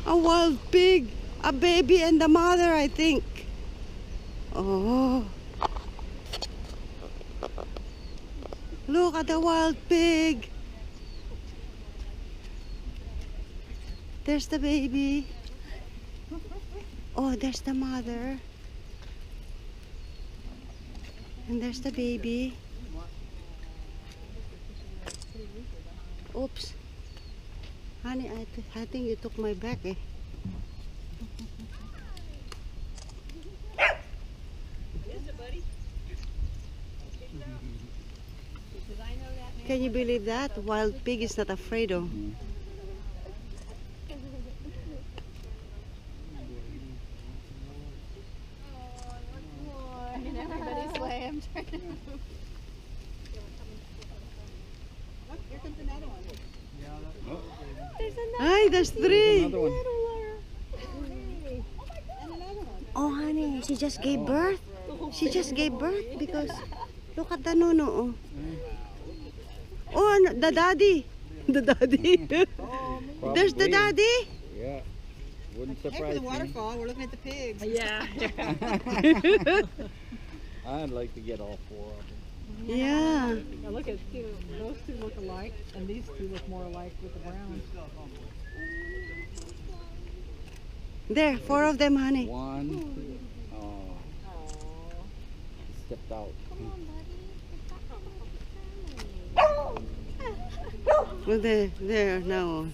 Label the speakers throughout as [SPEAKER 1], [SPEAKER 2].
[SPEAKER 1] A wild pig. A baby and the mother, I think. Oh. Look at the wild pig. There's the baby. Oh, there's the mother. And there's the baby. Oops. Honey, I think you took my bag, eh. Can you believe that? Wild pig is not afraid of.
[SPEAKER 2] Everybody slammed. Here comes another one. There's another.
[SPEAKER 1] Ay, there's three.
[SPEAKER 3] Another one.
[SPEAKER 1] Oh, honey, she just gave birth. She just gave birth because look at the nuno. Oh, oh, the daddy. The daddy. There's the daddy.
[SPEAKER 3] Yeah. Wouldn't
[SPEAKER 2] Heck for
[SPEAKER 3] surprise
[SPEAKER 2] the
[SPEAKER 3] me.
[SPEAKER 2] waterfall, we're looking at the pigs.
[SPEAKER 4] Yeah.
[SPEAKER 3] I'd like to get all four of them.
[SPEAKER 1] Yeah.
[SPEAKER 4] Now look at those two look alike, and these two look more alike with the brown.
[SPEAKER 1] There, four of them, honey.
[SPEAKER 3] One. Oh, he stepped out.
[SPEAKER 1] Well, there now.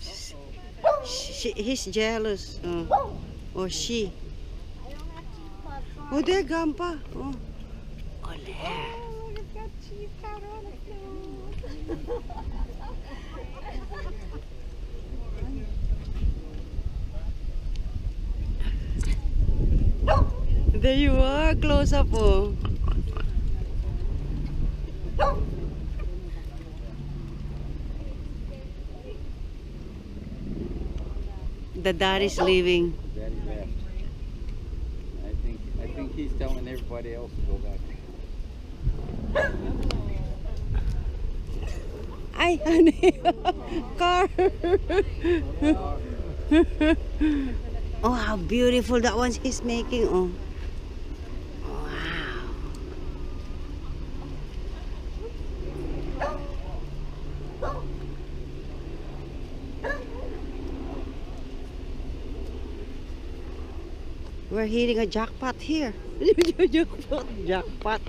[SPEAKER 1] He's jealous. Or she. Oh, there, Gampa. Oh. Ole.
[SPEAKER 2] Oh, it's got cheese powder on it
[SPEAKER 1] There you are, close up. Oh. The daddy's leaving.
[SPEAKER 3] Daddy left. I think he's telling everybody else to go back.
[SPEAKER 1] Ay, honey. Car. Oh, how beautiful that one he's making. Oh. Wow. We're hitting a jackpot here. Jackpot.